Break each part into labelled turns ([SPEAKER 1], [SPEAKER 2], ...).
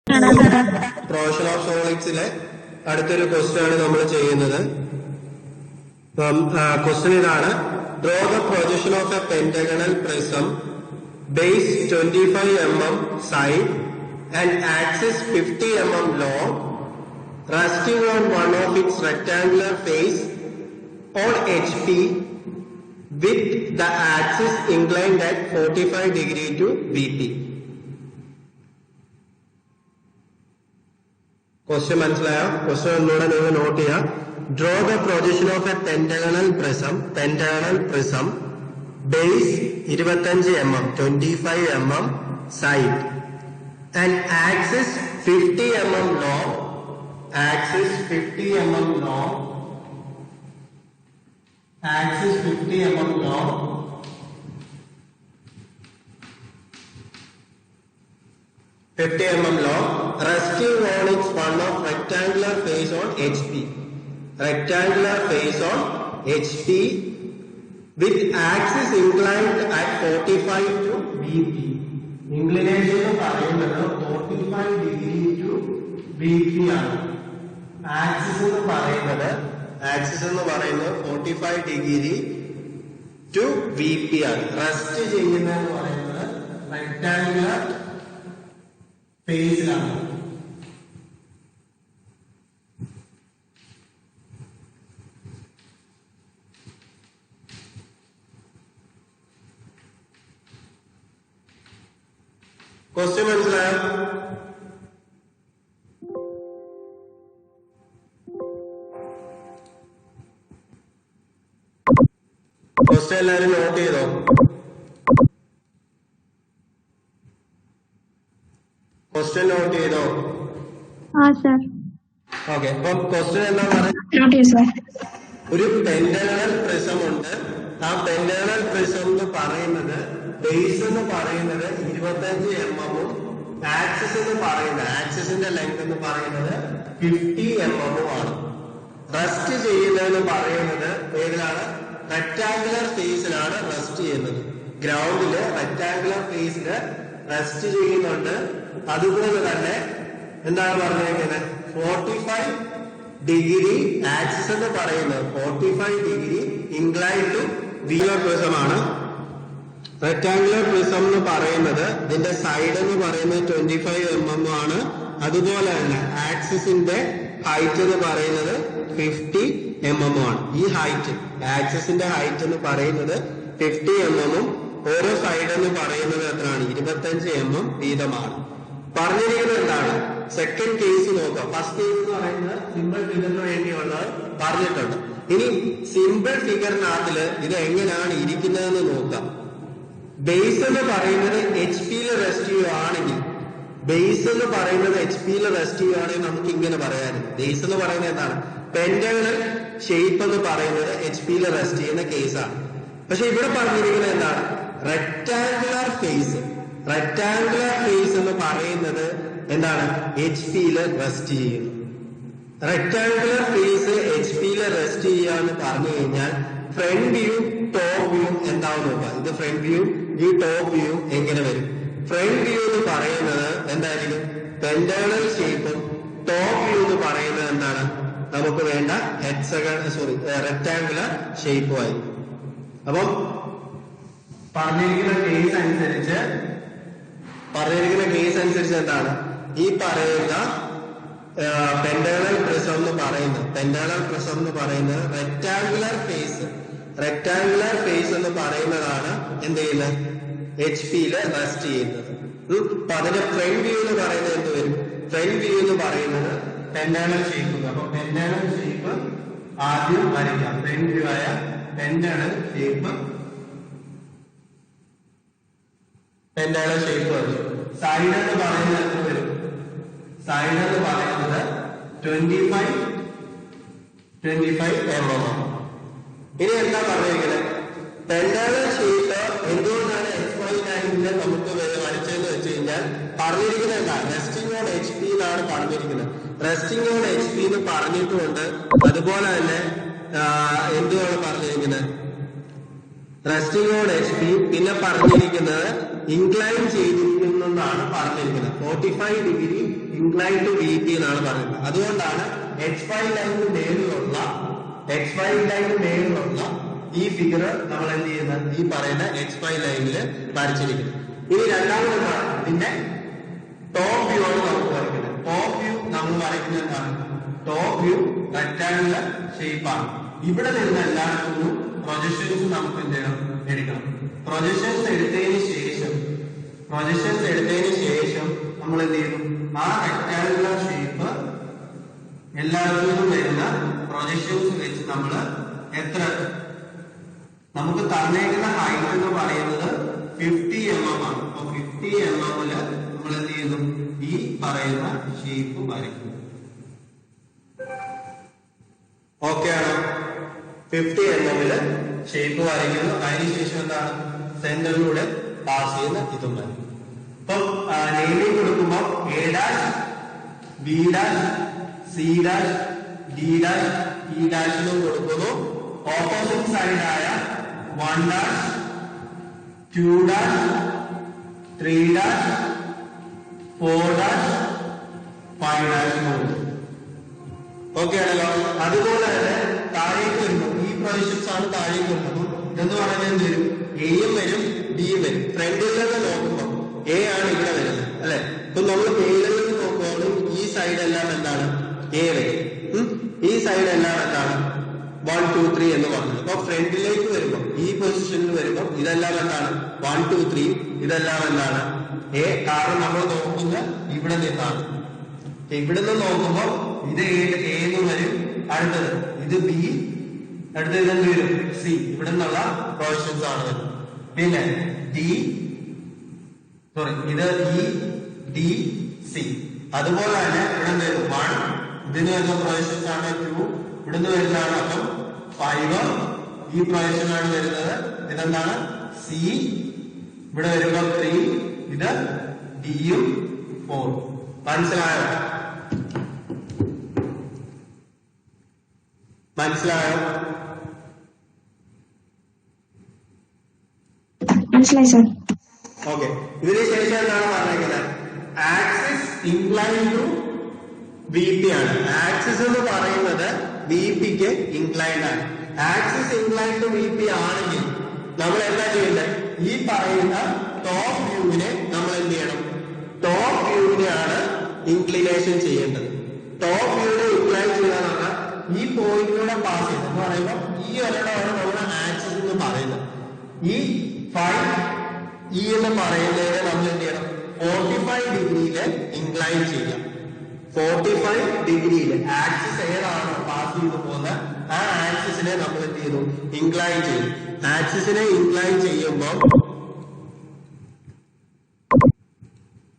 [SPEAKER 1] Projection of സോളിഡ്സിലെ അടുത്തൊരു question ആണ് നമ്മൾ ചെയ്യുന്നത്. ക്വസ്റ്റ്യൻ ഇതാണ്: draw the projection of A pentagonal prism base 25 mm side and axis 50 mm long, resting on one of its rectangular face on HP with the axis inclined at 45 degree to VP. Question മനസ്സിലായോ? Question ഒന്നുകൂടെ നിങ്ങൾ not ചെയ്യുക. Draw the projection of A pentagonal prism base 25 mm 25 mm side and axis 50 mm long, axis 50 mm long, axis 50 mm long, resting on its one of rectangular face on HP. Rectangular face on HP with axis inclined at 45 to VP. Inclination എന്ന് പറയുന്നത് 45 degree to VP ആണ്. Axis എന്ന് പറയുന്നത് 45 degree to VP ആണ്. Rest ചെയ്യുന്നതെന്ന് പറയുന്നത് rectangular ഫേസിലാണ്. Question മനസ്സിലായോ? Question എല്ലാവരും നോട്ട് ചെയ്തോ? ക്വസ്റ്റ്യൻ നോട്ട് ചെയ്തോ? ഓക്കെ. അപ്പം ക്വസ്റ്റ്യൻ എന്താ പറയുക? ഒരു പെന്റഗണൽ പ്രിസം ഉണ്ട്. ആ പെന്റഗണൽ പ്രിസം എന്ന് പറയുന്നത് ബേസ് എന്ന് പറയുന്നത് 25 mm ഉം ആക്സിസിന്റെ ലെങ്ത് എന്ന് പറയുന്നത് 50 mm ആണ്. റെസ്റ്റ് ചെയ്യുന്നതെന്ന് പറയുന്നത് ഏതിലാണ്? റെക്ടാങ്കുലർ ഫേസിലാണ് റെസ്റ്റ് ചെയ്യുന്നത്. ഗ്രൗണ്ടില് റെക്ടാങ്കുലർ ഫേസില് റെസ്റ്റ് ചെയ്യുന്നുണ്ട്. അതുപോലെ തന്നെ എന്താണ് പറഞ്ഞിരിക്കുന്നത്? 45 ഡിഗ്രി ആക്സിസ് എന്ന് പറയുന്നത് 45 ഡിഗ്രി ഇൻക്ലൈൻ ടു വീലർ പ്രിസമാണ്. റെക്ടാങ്കുലർ പ്രിസം എന്ന് പറയുന്നത് ഇതിന്റെ സൈഡ് എന്ന് പറയുന്നത് 25 mm ആണ്. അതുപോലെ തന്നെ ആക്സിസിന്റെ ഹൈറ്റ് എന്ന് പറയുന്നത് 50 mm ആണ്. ഈ ഹൈറ്റ്, ആക്സിസിന്റെ ഹൈറ്റ് എന്ന് പറയുന്നത് 50 mm ഉം ഓരോ സൈഡ് എന്ന് പറയുന്നത് എത്രയാണ്? 25 mm വീതമാണ്. പറഞ്ഞിരിക്കുന്നത് എന്താണ്? സെക്കൻഡ് കേസ് നോക്കാം. ഫസ്റ്റ് കേസ് എന്ന് പറയുന്നത് സിമ്പിൾ ഫിഗറിന് വേണ്ടിയുള്ളത് പറഞ്ഞിട്ടുണ്ട്. ഇനി സിമ്പിൾ ഫിഗറിനകത്തില് ഇത് എങ്ങനെയാണ് ഇരിക്കുന്നതെന്ന് നോക്കാം. ബേസ് എന്ന് പറയുന്നത് HP റെസ്റ്റ് ചെയ്യുകയാണെങ്കിൽ നമുക്ക് ഇങ്ങനെ പറയാറുണ്ട്. ബേസ് എന്ന് പറയുന്നത് എന്താണ്? പെന്റഗണൽ ഷേപ്പ് എന്ന് പറയുന്നത് HP റെസ്റ്റ് ചെയ്യുന്ന കേസാണ്. പക്ഷെ ഇവിടെ പറഞ്ഞിരിക്കുന്നത് എന്താണ്? റെക്ടാങ്കുലർ ഫേസ് എന്ന് പറയുന്നത് എന്താണ്? HP റെസ്റ്റ് ചെയ്യുന്നു. റെക്ടാങ്കുലർ ഫേസ് HP റെസ്റ്റ് ചെയ്യാന്ന് പറഞ്ഞു കഴിഞ്ഞാൽ ഫ്രണ്ട് വ്യൂ ടോപ്പ് വ്യൂ എന്താവും നോക്കാം. ഇത് ഫ്രണ്ട് വ്യൂ, ഈ ടോപ്പ് വ്യൂ എങ്ങനെ വരും? ഫ്രണ്ട് വ്യൂ എന്ന് പറയുന്നത് എന്തായിരിക്കും? പെന്റഗണൽ ഷേപ്പും ടോപ്പ് വ്യൂ എന്ന് പറയുന്നത് എന്താണ്? നമുക്ക് വേണ്ട റെക്ടാങ്കുലർ ഷേപ്പും ആയിരിക്കും. അപ്പം പറഞ്ഞിരിക്കുന്ന കേസ് അനുസരിച്ച് എന്താണ് ഈ പറയുന്ന പെന്റഗണൽ പ്രിസം എന്ന് പറയുന്നത് റെക്ടാങ്കുലർ ഫേസ് എന്ന് പറയുന്നതാണ് എന്ത് ചെയ്യുന്നത്? HP റെസ്റ്റ് ചെയ്യുന്നത്. അപ്പൊ അതിന്റെ ഫ്രണ്ട് വ്യൂ എന്ന് പറയുന്നത് എന്ത് വരും? ഫ്രണ്ട് വ്യൂ എന്ന് പറയുന്നത് പെന്റഗണൽ ഷേപ്പ്. അപ്പൊ പെന്റഗണൽ ഷേപ്പ് ആദ്യം വരയ്ക്കാം. ഫ്രണ്ട് വ്യൂ ആയ പെന്റഗണൽ ഷേപ്പ് വരും. സൈഡ് എന്ന് പറയുന്നത് എന്ത് വരും? സൈഡ് എന്ന് പറയുന്നത് 25 mm. ഇനി എന്താ പറഞ്ഞിരിക്കുന്നത്? പെന്റഗണൽ ഷേപ്പ് എന്തുകൊണ്ടാണ് XY ലൈനിൽ നമുക്ക് വരച്ചതെന്ന് വെച്ച് കഴിഞ്ഞാൽ പറഞ്ഞിരിക്കുന്നത് എന്താ? റെസ്റ്റിംഗ് ഓൺ HP എന്നാണ് പറഞ്ഞിരിക്കുന്നത്. റെസ്റ്റിംഗ് ഓൺ HP എന്ന് പറഞ്ഞിട്ടുമുണ്ട്. അതുപോലെ തന്നെ എന്തുവാണ് പറഞ്ഞിരിക്കുന്നത്? Resting on HP. പിന്നെ പറഞ്ഞിരിക്കുന്നത് ഇൻക്ലൈൻ ചെയ്തിരിക്കുന്നതാണ് പറഞ്ഞിരിക്കുന്നത്. 45 degree incline to V P എന്നാണ് പറയുന്നത്. അതുകൊണ്ടാണ് XY ലൈനിന് മേലുള്ള ഈ ഫിഗർ നമ്മൾ എന്ത് ചെയ്യുന്നത്, ഈ പറയുന്ന XY ലൈനിൽ വരച്ചിരിക്കുന്നത്. ഇനി രണ്ടാമത് ഇതിന്റെ ടോപ്പ് വ്യൂ ആണ് നമുക്ക് വരയ്ക്കുന്നത്. ടോപ്പ് വ്യൂ നമ്മൾ വരയ്ക്കുന്നത് എന്താണ്? ടോപ്പ് വ്യൂ റെക്ടാങ്കുലർ ഷേപ്പാണ്. ഇവിടെ നിന്ന് എല്ലായിടത്തും പ്രൊജക്ഷൻസ് നമുക്ക് എന്ത് ചെയ്യണം, എടുക്കണം. പ്രൊജക്ഷൻസ് എടുത്തതിന് ശേഷം നമ്മൾ എന്ത് ചെയ്യുന്നു, ആ റെക്ടാങ്കുലർ ഷേപ്പ് എല്ലായിടത്തും വരുന്ന പ്രൊജക്ഷൻസ് വെച്ച് നമ്മൾ എത്ര നമുക്ക് തന്നേക്കുന്ന ഹൈറ്റ് എന്ന് പറയുന്നത് 50 mm ആണ്. അപ്പൊ 50 mm നമ്മൾ എന്ത് ചെയ്യുന്നു, ഈ പറയുന്ന ഷേപ്പ് വരയ്ക്കുന്നു. ഓക്കെ ആണോ? 50 mm ഷേപ്പ് വരയ്ക്കുന്നു. അതിനുശേഷം എന്താണ്, സെന്ററിലൂടെ പാസ് ചെയ്യുന്ന ഇതും വരയ്ക്കും. ഇപ്പം നെയിമിംഗ് കൊടുക്കുമ്പോൾ A dash B dash C dash D dash E ഡാഷിലും കൊടുക്കുന്നു. ഓപ്പോസിറ്റ് സൈഡായ 1 dash 2 dash 3 dash 4 dash 5 dash കൊടുക്കും. ഓക്കെ ആണല്ലോ? അതുപോലെ തന്നെ താഴേക്ക് വരുമ്പോൾ ഈ പ്രൊജക്ഷൻസ് ആണ് താഴേക്ക് വരുന്നത്. ഇതെന്ന് പറയുന്നത് എന്ത് വരും, എയും വരും ബിയും വരും. ഫ്രണ്ടിൽ നിന്ന് നോക്കുമ്പോൾ എ ആണ് ഇവിടെ വരുന്നത് അല്ലെ. ഇപ്പൊ നമ്മൾ മേലിൽ നിന്ന് നോക്കുമ്പോൾ ഈ സൈഡ് എല്ലാം എന്താണ്, എ വരും. ഈ സൈഡ് എല്ലാം എന്താണ് 1 2 3 എന്ന് പറഞ്ഞത്. അപ്പൊ ഫ്രണ്ടിലേക്ക് വരുമ്പോൾ ഈ പൊസിഷനിൽ വരുമ്പോൾ ഇതെല്ലാം എന്താണ് 1 2 3, ഇതെല്ലാം എന്താണ് എ. കാരണം നമ്മൾ നോക്കുന്ന ഇവിടെ നിന്നാണ്. ഇവിടെ നിന്ന് നോക്കുമ്പോൾ ഇത് എ എന്ന് വരും. അടുത്തത് ഇത് ബി, അടുത്തത് ഇതെന്ത് വരും, സി. ഇവിടെ നിന്നുള്ള പ്രൊജക്ഷൻസ് ആണ് വരുന്നത്. പിന്നെ ഇത് ഇ ഡി സി. അതുപോലെ തന്നെ ഇവിടെ വരും 1, ഇതിന് വരുന്ന പ്രൊജക്ഷൻസ് ആണ് 2, ഇവിടുന്ന് വരുന്നതാണ് അപ്പം 5. ഈ പ്രൊജക്ഷൻ ആണ് വരുന്നത്. ഇതെന്താണ് സി. ഇവിടെ വരുമ്പോൾ 3, ഇത് ഡിയും 4. മനസ്സിലായോ?
[SPEAKER 2] മനസ്സിലായി സർ.
[SPEAKER 1] ഓക്കെ. ഇതിന് ശേഷം എന്താണ് പറഞ്ഞിരിക്കുന്നത്, axis incline to V P ആണ്. ആക്സിസ് എന്ന് പറയുന്നത് വി പിക്ക് ഇൻക്ലൈൻഡ് ആണ്. Axis incline to V P ആണെങ്കിൽ നമ്മൾ എന്താ ചെയ്യേണ്ടത്, ഈ പറയുന്ന ടോപ്പ് വ്യൂവിനെ നമ്മൾ എന്ത് ചെയ്യണം, ടോപ്പ് വ്യൂവിനെയാണ് ഇൻക്ലിനേഷൻ ചെയ്യേണ്ടത്. ടോപ്പ് വ്യൂവിനെ ഇൻക്ലൈൻ ചെയ്യാന്ന് പറഞ്ഞാൽ ഈ പോയിന്റിലൂടെ പാസ് ചെയ്യുന്നത് എന്ന് പറയുമ്പോൾ ഈ ഒരെണ്ണമാണ് നമ്മുടെ ആക്സിസ് എന്ന് പറയുന്നത്. ഈ 5 E എന്ന് പറയുന്നതിനെ നമ്മൾ എന്ത് ചെയ്യണം, 45 ഡിഗ്രിയില് ഇൻക്ലൈൻ ചെയ്യാം. 45 ഡിഗ്രിയിൽ ആക്സിസ് ഏതാണോ പാസ് ചെയ്ത് പോകുന്നത് ആ ആക്സിസിനെ നമ്മൾ എന്ത് ചെയ്യുന്നു, ഇൻക്ലൈൻ ചെയ്യും. ആക്സിസിനെ ഇൻക്ലൈൻ ചെയ്യുമ്പോൾ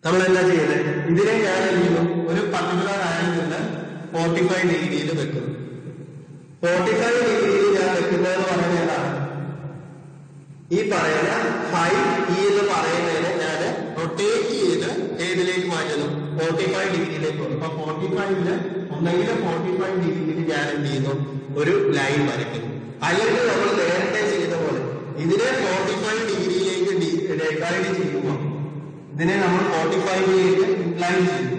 [SPEAKER 1] നമ്മൾ എന്താ ചെയ്യുന്നത്, ഇതിനെ ഞാൻ എന്ത് ചെയ്യുന്നു, ഒരു പർട്ടിക്കുലർ ആംഗിളില് 45 ഡിഗ്രിയിൽ വെക്കുന്നു. 45 ഡിഗ്രിയിൽ ഞാൻ വെക്കുന്നതെന്ന് പറയുന്നത് ഏതാണ്, ഈ പറയുന്ന 5 E എന്ന് പറയുന്നതിനെ ഞാൻ റൊട്ടേറ്റ് ചെയ്ത് ഏതിലേക്ക് മാറ്റുന്നു, 45 ഡിഗ്രിയിലേക്ക് വരും. അപ്പൊ 45ല് ഒന്നെങ്കിലും 45 ഡിഗ്രിയിൽ ഞാൻ എന്ത് ചെയ്യുന്നു, ഒരു ലൈൻ വരയ്ക്കുന്നു. അല്ലെങ്കിൽ നമ്മൾ നേരത്തെ ചെയ്ത പോലെ ഇതിനെ 45 ഡിഗ്രിയിലേക്ക് ഡിവൈഡ് ചെയ്യുമ്പോൾ ഇതിനെ നമ്മൾ 45ലേക്ക് ഇൻക്ലൈൻ ചെയ്യും.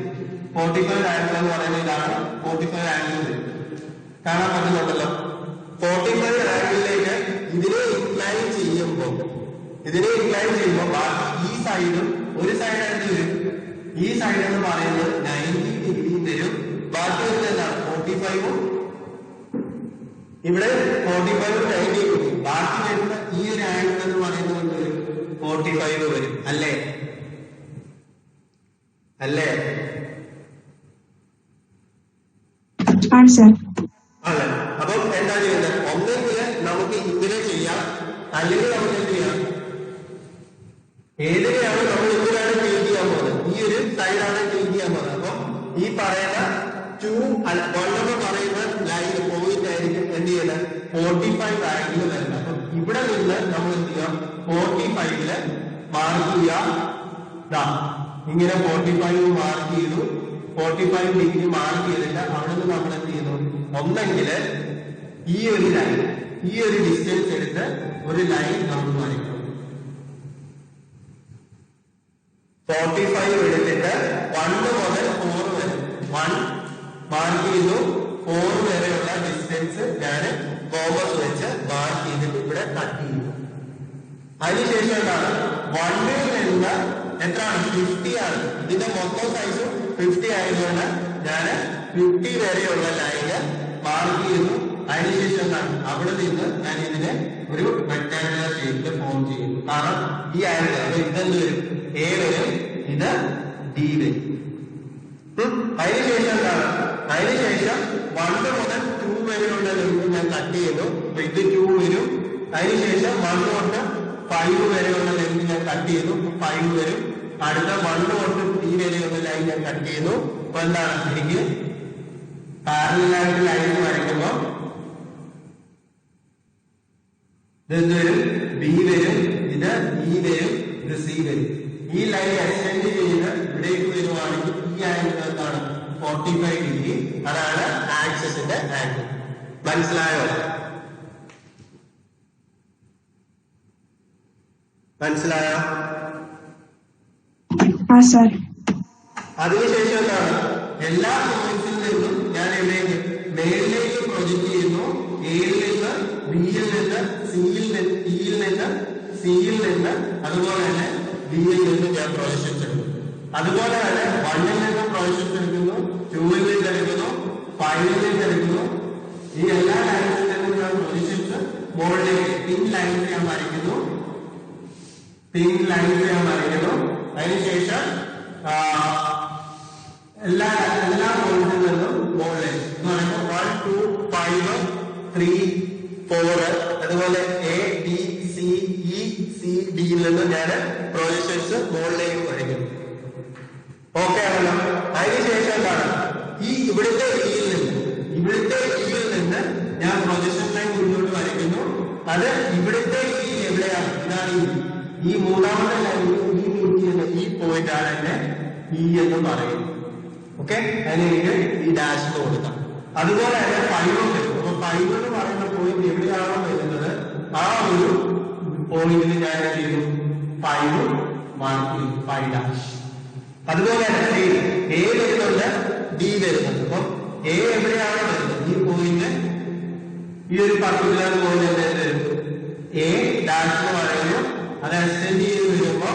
[SPEAKER 1] 45 ആംഗിൾ എന്ന് പറയുന്നത് ഇതാണ്. 45 ആംഗിൾ വരും, കാണാൻ പറ്റുന്നുണ്ടല്ലോ. 45 ആംഗിളിലേക്ക് ഇതിനെ ഇൻക്ലൈൻ ചെയ്യുമ്പോൾ ബാക്കി ഈ സൈഡും ഒരു സൈഡ് എന്ത് വരും, ഈ സൈഡ് എന്ന് പറയുന്നത് 90 ഡിഗ്രി വരും. ബാക്കി വരുന്നത് എന്താണ്, 45ഉം ഇവിടെ 45ഉം 90 വരും. ബാക്കി വരുന്ന ഈ ഒരു ആംഗിൾ എന്ന് പറയുന്നത് വരും 45 വരും. അല്ലേ? അല്ലേ? അല്ല. അപ്പം എന്താ ചെയ്യുന്നത്, ഒന്നെങ്കിൽ നമുക്ക് ഇങ്ങനെ ചെയ്യാം, അല്ലെങ്കിൽ നമുക്ക് എന്ത് ചെയ്യാം, ഏതിനെയാണ് നമ്മൾ ഇതിലാണ് ക്ലീൻ ചെയ്യാൻ പോകുന്നത്, ഈ ഒരു സൈഡാണ് ക്ലീൻ ചെയ്യാൻ പോകുന്നത്. അപ്പം ഈ പറയുന്ന 1 എന്ന് പറയുന്ന ലൈൻ പോയിന്റ് ആയിരിക്കും എന്ത് ചെയ്യുന്നത്, 45 ആംഗിൾ വരുന്നത്. അപ്പം ഇവിടെ നിന്ന് നമ്മൾ എന്ത് ചെയ്യാം, 45ല് മാർക്ക് ചെയ്യാം. ഇങ്ങനെ 45 മാർക്ക് ചെയ്തു. 45 ഡിഗ്രി മാർക്ക് ചെയ്തിട്ട് അവിടെ നിന്ന് നമ്മൾ എന്ത് ചെയ്യുന്നു, ഒന്നെങ്കിൽ ഈ ഒരു ലൈൻ, ഈ ഒരു ഡിസ്റ്റൻസ് എടുത്ത് ഒരു ലൈൻ നമ്മൾ വരയ്ക്കും. 45 എടുത്തിട്ട് 1 മുതൽ 4 ചെയ്യുന്നു, 4 വരെയുള്ള ഡിസ്റ്റൻസ് ഞാൻ കോമ്പസ് വെച്ച് മാർക്ക് ചെയ്തിട്ട് ഇവിടെ കട്ട് ചെയ്യുന്നു. അതിനുശേഷം എന്താണ് 1 നിന്ന് എത്രയാണ് 50 ആണ്. ഇതിന്റെ മൊത്തം സൈസ് 50 ആയതുകൊണ്ട് ഞാൻ 50 വരെയുള്ള ലൈന് മാർക്ക് ചെയ്യുന്നു. അതിനുശേഷം എന്താണ് അവിടെ നിന്ന് ഞാൻ ഇതിനെ ഒരു റെക്ടാങ്കുലർ ഷേപ്പിൽ ഫോം ചെയ്യുന്നു. കാരണം ഈ ആംഗിൾ ഇതെന്ത് വരും, എ വരും, ഇത് ഡി വരും. അതിനുശേഷം എന്താണ്, അതിനുശേഷം 1 മുതൽ 2 വരെയുള്ള ലെങ്ത് ഞാൻ കട്ട് ചെയ്യുന്നു. ഇത് 2 വരും. അതിനുശേഷം 1 തൊട്ട് 5 വരെയുള്ള ലെങ്ത് ഞാൻ കട്ട് ചെയ്യുന്നു. 5 വരും. അടുത്ത 1 തൊട്ട് 3 വരെയുള്ള ലൈൻ ഞാൻ കട്ട് ചെയ്യുന്നു. അപ്പൊ എന്താണ്, എനിക്ക് പാരലലായിട്ട് ലൈൻ വരയ്ക്കുമ്പോൾ ഇതെന്ത് വരും, ബി വരും, ഇത് ഇ വരും, ഇത് സി വരും. ഈ ലൈൻ എക്സ്റ്റെൻഡ് ചെയ്ത് ഇവിടേക്ക് വരുവാണെങ്കിൽ ഈ ആംഗിൾ എന്താണ് 45 ഡിഗ്രി. അതാണ് ആക്സിസിന്റെ ആംഗിൾ. മനസ്സിലായോ? മനസ്സിലായോ?
[SPEAKER 2] സർ.
[SPEAKER 1] അതിനുശേഷം എന്താണ്, എല്ലാ പോയിന്റ്സിൽ നിന്നും ഞാൻ എവിടേക്ക് മേളിലേക്ക് പ്രൊജക്ട് ചെയ്യുന്നു. എയിൽ നിന്ന്, ബിയിൽ നിന്ന്, സിയിൽ നിന്ന്, ഇയിൽ നിന്ന്, സിയിൽ നിന്ന്, അതുപോലെ തന്നെ ഡിയിൽ നിന്ന് ഞാൻ പ്രൊജക്ഷൻസ് എടുക്കുന്നു. അതുപോലെ തന്നെ 1ൽ നിന്ന് പ്രൊജക്ഷൻസ് എടുക്കുന്നു, 2ൽ നിന്ന് എടുക്കുന്നു, 5ൽ നിന്ന് എടുക്കുന്നു. ഈ എല്ലാ ലൈൻസിൽ നിന്നും ഞാൻ പ്രൊജക്ഷൻസ് മുകളിലേക്ക് പിൻ ലൈൻസ് ഞാൻ വരയ്ക്കുന്നു. അതിനുശേഷം എല്ലാ പോയിന്റിൽ നിന്നും മുകളിലേക്ക് എന്ന് പറയുമ്പോൾ 1, 2, 5, 3, 4 അതുപോലെ A B C E C ഡിയിൽ നിന്ന് ഞാൻ പ്രൊജക്ഷൻസ് മുകളിലേക്ക് വരയ്ക്കുന്നു. ഓക്കെ ആണല്ലോ? അതിനുശേഷം എന്താണ്, ഈ ഇവിടുത്തെ ഇയിൽ നിന്ന് ഞാൻ പ്രൊജക്ഷൻ ലൈൻ മുന്നോട്ട് വരയ്ക്കുന്നു. അത് ഇവിടുത്തെ ഈ എവിടെയാണ്, ഇതാണ് ഈ മൂന്നാമത്തെ ലൈനിൽ ഈ മീറ്റ് ചെയ്യുന്ന ഈ പോയിന്റ് ആണ് എന്നെ ഇ എന്ന് പറയുന്നത്. ഓക്കെ, അതിന് എനിക്ക് ഈ ഡാഷ് കൊടുക്കാം. അതുപോലെ തന്നെ 5 വരും. അപ്പൊ 5 എന്ന് പറയുന്ന പോയിന്റ് എവിടെയാണോ വരുന്നത് ആ ഒരു പോയിന്റിൽ ഞാൻ എന്ത് ചെയ്യുന്നു, 5 മാർക്ക് ചെയ്യും, 5 ഡാഷ്. അതുപോലെ തന്നെ എ വരുന്നുണ്ട്, ഡി വരുന്നുണ്ട്. അപ്പൊ എ എവിടെയാണോ വരുന്നത് ഈ പോയിന്റ്, ഈ ഒരു പർട്ടിക്കുലർ പോയിന്റ് എന്തായാലും വരും എ ഡാഷ് എന്ന് പറയുമ്പോൾ അത് എക്സ്റ്റെൻഡ് ചെയ്ത് വരുമ്പോ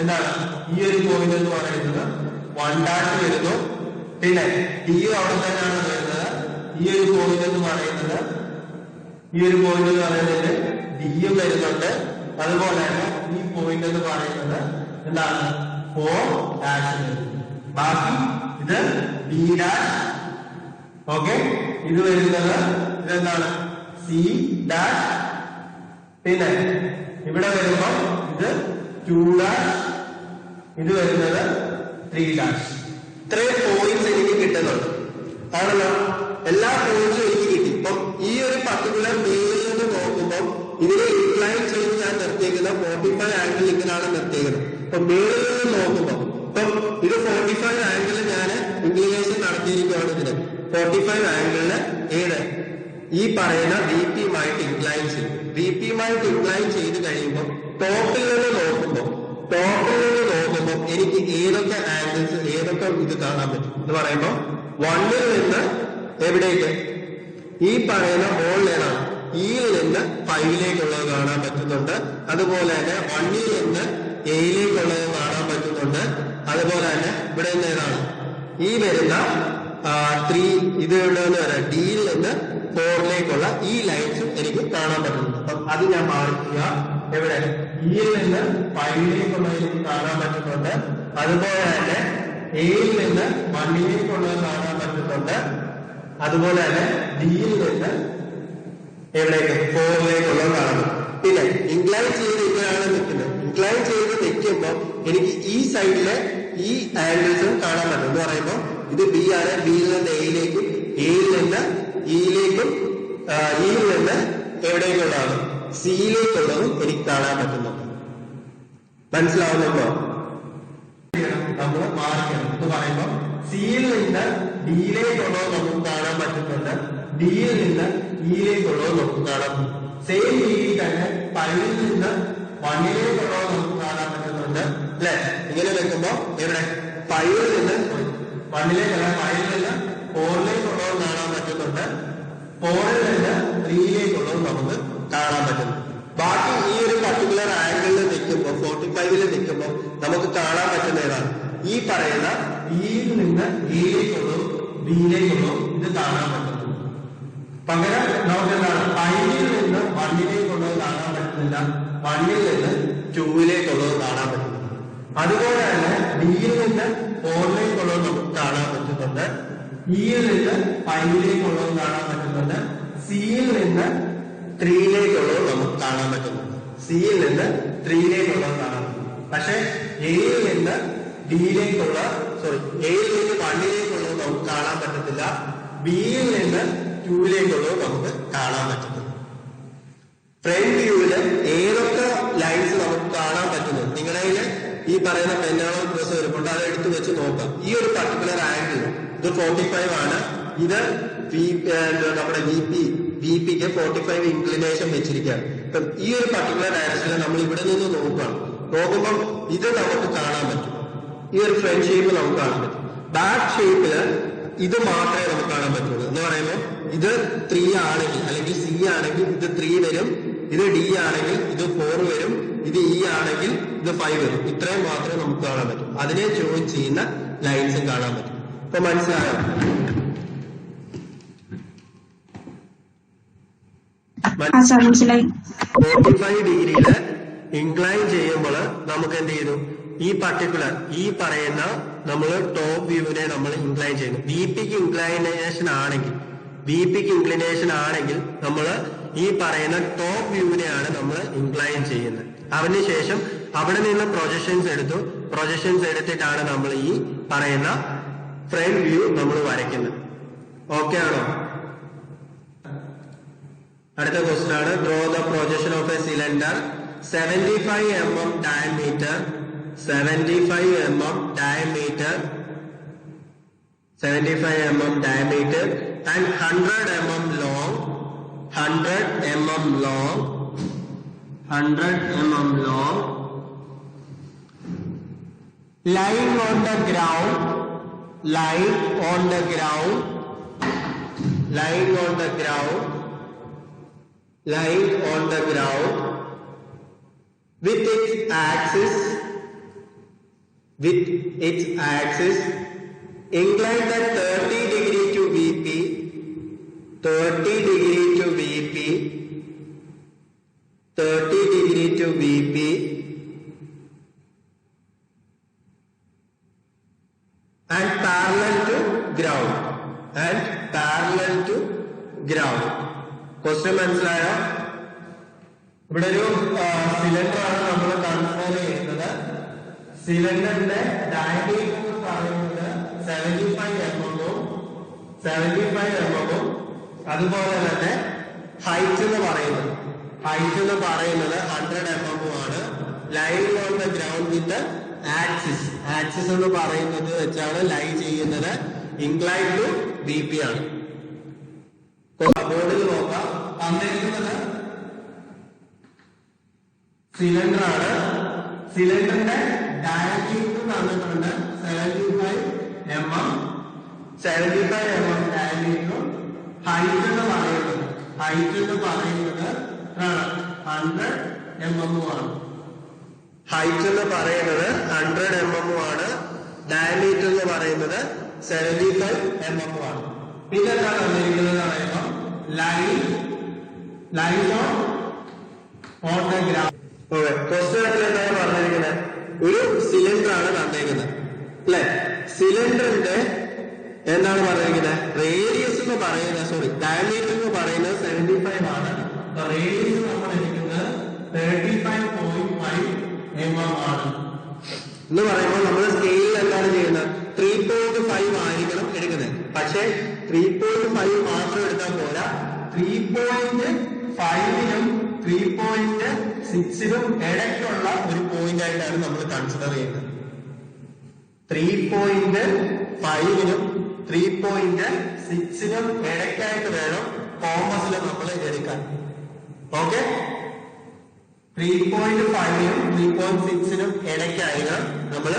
[SPEAKER 1] എന്താണ് ഈ ഒരു പോയിന്റ് എന്ന് പറയുന്നത് 1 ഡാഷ് വരുന്നു. പിന്നെ ഡി അവിടെ തന്നെയാണ് വരുന്നത്. ഈ ഒരു പോയിന്റ് എന്ന് പറയുന്നത് ഡിയും വരുന്നുണ്ട്. അതുപോലെ തന്നെ ഈ പോയിന്റ് എന്ന് പറയുന്നത് എന്താണ് 4 ഡാഷ് വരുന്നു. ബാക്കി ഇത് ബി ഡാഷ്. ഓക്കെ, ഇത് വരുന്നത് ഇതെന്താണ് സി ഡാഷ്. പിന്നെ ഇവിടെ വരുമ്പോൾ ഇത് 2 ഡാഷ്, ഇത് വരുന്നത് 3 ഡാഷ്. ഇത്രയും പോയിന്റ്സ് എനിക്ക് കിട്ടുന്നുണ്ട്. ആണല്ലോ, എല്ലാ പോയിന്റ്സും എനിക്ക് കിട്ടി. ഇപ്പം ഈ ഒരു പർട്ടിക്കുലർ മേലിൽ നിന്ന് നോക്കുമ്പോൾ ഇതിനെ ഇൻക്ലൈൻ ചെയ്ത് ഞാൻ നിർത്തിയേക്കുന്നത് 45 ആംഗിൾ ഇങ്ങനെയാണ് നിർത്തിയേക്കുന്നത്. അപ്പൊ മേളിൽ നിന്ന് നോക്കുമ്പോൾ ഇപ്പം ഇത് 45 ആംഗിളിൽ ഞാൻ ഇൻക്ലിനേഷൻ നടത്തിയിരിക്കുകയാണ്. ഇതിന് 45 ആംഗിളില് ഏത് ഈ പറയുന്ന വി പിയുമായിട്ട് ഇൻക്ലൈൻ ചെയ്യും. വി പിയുമായിട്ട് ഇൻക്ലൈൻ ചെയ്ത് കഴിയുമ്പോൾ ടോപ്പിൽ നിന്ന് നോക്കുമ്പോൾ എനിക്ക് ഏതൊക്കെ ആംഗിൾസ്, ഏതൊക്കെ ഇത് കാണാൻ പറ്റും എന്ന് പറയുമ്പോൾ 1ൽ നിന്ന് എവിടേക്ക് ഈ പറയുന്ന മോളിലേതാണ് ഇയിൽ നിന്ന് 5ലേക്കുള്ളത് കാണാൻ പറ്റുന്നുണ്ട്. അതുപോലെ തന്നെ 1ൽ നിന്ന് എയിലേക്കുള്ളത് കാണാൻ പറ്റുന്നുണ്ട്. അതുപോലെ തന്നെ ഇവിടെ നിന്ന് ഏതാണ് ഈ വരുന്ന 3 ഇത് ഇവിടെ നിന്ന് വരാം ഡിയിൽ നിന്ന് 4ലേക്കുള്ള ഈ ലൈൻസും എനിക്ക് കാണാൻ പറ്റുന്നുണ്ട്. അപ്പം അത് ഞാൻ മാർക്ക് ചെയ്യുക. എവിടെ ഇയിൽ നിന്ന് 5ലേക്കുള്ളത് എനിക്ക് കാണാൻ പറ്റുന്നുണ്ട്. അതുപോലെ തന്നെ എയിൽ നിന്ന് 1ലേക്കുള്ളത് കാണാൻ പറ്റുന്നുണ്ട്. അതുപോലെ തന്നെ ഡിയിൽ നിന്ന് എവിടേക്ക് 4ലേക്കുള്ളത് കാണുന്നു. പിന്നെ ഇൻക്ലൈൻ ചെയ്ത് ഇങ്ങനെയാണ് നിൽക്കുന്നത്. ഇൻക്ലൈൻ ചെയ്ത് നിൽക്കുമ്പോൾ എനിക്ക് ഈ സൈഡിലെ ഈ ആംഗിൾസും കാണാൻ പറ്റും. എന്ന് പറയുമ്പോൾ ഇത് ബി ആണ്. ബിയിൽ നിന്ന് എയിലേക്കും, എയിൽ നിന്ന് ഇയിലേക്കും, ഇയിൽ നിന്ന് എവിടേക്കുള്ളതാണ് സിയിലേക്കുള്ളതും എനിക്ക് കാണാൻ പറ്റുന്നുണ്ട്. മനസ്സിലാവുന്നുണ്ടോ? നമ്മൾ മാറിക്കണം എന്ന് പറയുമ്പോൾ സിയിൽ നിന്ന് ഡിയിലേക്കുള്ളത് നമുക്ക് കാണാൻ പറ്റുന്നുണ്ട്. ഡിയിൽ നിന്ന് ഇയിലേക്കുള്ളത് നമുക്ക് കാണാൻ പറ്റും. സെയിം രീതിയിൽ തന്നെ 5ൽ നിന്ന് 1ലേക്കുള്ളത് നമുക്ക് കാണാൻ പറ്റുന്നുണ്ട് അല്ലെ? ഇങ്ങനെ വെക്കുമ്പോ എവിടെ 5ൽ നിന്ന് 1ലേക്കല്ല 5ൽ നിന്ന് 4ലേക്കുള്ളത് 4ൽ നിന്ന് 3ലേക്കുള്ളത് നമുക്ക് കാണാൻ പറ്റുന്നു. ബാക്കി ഈ ഒരു പർട്ടിക്കുലർ ആംഗിളിൽ നിൽക്കുമ്പോൾ 45ൽ നിൽക്കുമ്പോൾ നമുക്ക് കാണാൻ പറ്റുന്ന ഏതാണ്? ഈ പറയുന്ന ബിയിൽ നിന്ന് എയിലേക്കുള്ളതും ബിയിലേക്കുള്ളതും ഇത് കാണാൻ പറ്റുന്നു. പകരം നമുക്ക് എന്താണ് 5ൽ നിന്ന് 1ലേക്കുള്ളത് കാണാൻ പറ്റുന്നില്ല, 1ൽ നിന്ന് 2ലേക്കുള്ളത് കാണാൻ പറ്റുന്നു. അതുപോലെ തന്നെ ഡിയിൽ നിന്ന് 4ലേക്കുള്ളത് നമുക്ക് കാണാൻ പറ്റുന്നുണ്ട്, ഇയിൽ നിന്ന് 5ലേക്കുള്ളത് കാണാൻ പറ്റുന്നുണ്ട്, സിയിൽ നിന്ന് 3ലേക്കുള്ളത് നമുക്ക് കാണാൻ പറ്റുന്നുണ്ട്, സിയിൽ നിന്ന് 3ലേക്കുള്ളത് കാണാൻ പറ്റുന്നു. പക്ഷെ എയിൽ നിന്ന് ഡിയിലേക്കുള്ള എയിൽ നിന്ന് 1ലേക്കുള്ളത് നമുക്ക് കാണാൻ പറ്റത്തില്ല, ബിയിൽ നിന്ന് 2ലേക്കുള്ളത് നമുക്ക് കാണാൻ പറ്റുന്നു. ഫ്രണ്ട് വ്യൂവില് ഏതൊക്കെ ലൈൻസ് നമുക്ക് കാണാൻ പറ്റുന്നു? നിങ്ങളുടെ കയ്യില് ഈ പറയുന്ന പെന്നാളോ ഡ്രസ് വരുമ്പോൾ അത് എടുത്തു വെച്ച് നോക്കാം. ഈ ഒരു പർട്ടിക്കുലർ ആംഗിൾ ഇത് 45 ആണ്. ഇത് നമ്മുടെ വിപിക്ക് 45 ഇൻക്ലിനേഷൻ വെച്ചിരിക്കുകയാണ്. ഇപ്പം ഈ ഒരു പർട്ടിക്കുലർ ഡയറക്ഷനിൽ നമ്മൾ ഇവിടെ നിന്ന് നോക്കുമ്പോൾ ഇത് നമുക്ക് കാണാൻ പറ്റും. ഈ ഒരു ഫ്രണ്ട് ഷേപ്പ് നമുക്ക് കാണാൻ പറ്റും. ബാക്ക് ഷേപ്പില് ഇത് മാത്രമേ നമുക്ക് കാണാൻ പറ്റുള്ളൂ. എന്ന് പറയുമ്പോൾ ഇത് 3 ആണെങ്കിൽ അല്ലെങ്കിൽ സി ആണെങ്കിൽ ഇത് 3 വരും, ഇത് ഡി ആണെങ്കിൽ ഇത് 4 വരും, ഇത് ഇ ആണെങ്കിൽ ഇത് 5 വരും. ഇത്രയും മാത്രമേ നമുക്ക് കാണാൻ പറ്റും. അതിനെ ജോയിൻ ചെയ്യുന്ന ലൈൻസും കാണാൻ പറ്റും. ഇപ്പൊ മനസ്സിലായോ? 45 ഡിഗ്രിയില് ഇൻക്ലൈൻ ചെയ്യുമ്പോൾ നമുക്ക് എന്ത് ചെയ്യുന്നു? ഈ പർട്ടിക്കുലർ ഈ പറയുന്ന നമ്മൾ ടോപ്പ് വ്യൂവിനെ നമ്മൾ ഇൻക്ലൈൻ ചെയ്യുന്നു. വിപിക്ക് ഇൻക്ലിനേഷൻ ആണെങ്കിൽ നമ്മൾ ഈ പറയുന്ന ടോപ്പ് വ്യൂവിനെയാണ് നമ്മൾ ഇൻക്ലൈൻ ചെയ്യുന്നത്. അതിനുശേഷം അവിടെ നിന്ന് പ്രൊജക്ഷൻസ് എടുത്തിട്ടാണ് നമ്മൾ ഈ പറയുന്ന ഫ്രണ്ട് വ്യൂ നമ്മൾ വരയ്ക്കുന്നത്. ഓക്കെ ആണോ? അടുത്ത ക്വസ്റ്റ്യൻ ആണ്, draw the projection of A cylinder 75 mm diameter, 75 mm diameter and 100 mm long, 100 mm long, lying on the ground with its axis inclined at 30 degree to VP, 30 degree to VP and parallel to ground. Question മനസ്സിലായോ? ഇവിടെ ഒരു cylinder ആണ് നമ്മൾ consider ചെയ്യുന്നത്. സിലിണ്ടറിന്റെ diameter എന്ന് പറയുന്നത് 75 mm അതുപോലെ തന്നെ ഹൈറ്റ് എന്ന് പറയുന്നത് 100 mm ആണ്. Lying on the ground with axis എന്ന് പറയുന്നത് വെച്ചാണ് ലൈ ചെയ്യുന്നത്. ഇൻക്ലൈൻ ടു VP ആണ്. ബോർഡിൽ നോക്കാം, തന്നിരിക്കുന്നത് സിലിണ്ടർ ആണ്. സിലിണ്ടറിന്റെ ഡയമീറ്റർ തന്നിട്ടുണ്ട് 75 mm ഡയമീറ്ററും ഹൈറ്റ് എന്ന് പറയുന്നത് 100 mm ആണ്. ഹൈറ്റ് എന്ന് പറയുന്നത് 100 mm ആണ്. ഡയമീറ്റർ എന്ന് പറയുന്നത് 75 mm ആണ്. പിന്നെ എന്താ തന്നിരിക്കുന്നത് പറയുമ്പോൾ line on the ground. Question എന്താണ് പറഞ്ഞിരിക്കുന്നത്? ഒരു സിലിണ്ടർ ആണ് തന്നേക്കുന്നത് അല്ലെ? സിലിണ്ടറിന്റെ എന്താണ് പറഞ്ഞിരിക്കുന്നത്? റേഡിയസ് എന്ന് പറയുന്നത് ഡയമീറ്റർ എന്ന് പറയുന്നത് 75 ആണ്. റേഡിയസ് നമ്മൾ എടുക്കുന്നത് 35.5 mm ആണ്. എന്ന് പറയുമ്പോൾ നമ്മൾ സ്കെയിലിൽ എന്താണ് ചെയ്യുന്നത്? 3.5 ആയിരിക്കണം എടുക്കുന്നത്. പക്ഷെ 3.5 മാത്രം എടുത്താൽ പോരാ, 3.5നും 3.6നും ഇടയ്ക്കുള്ള ഒരു പോയിന്റ് ആയിട്ടാണ് നമ്മൾ കൺസിഡർ ചെയ്യുന്നത്. 3.5നും 3.6നും ഇടയ്ക്കായിട്ട് വേണം കോമ്പസിൽ നമ്മൾ എടുക്കാൻ. ഓക്കെ, 3.5നും 3.6നും ഇടയ്ക്കായിരിക്കണം നമ്മൾ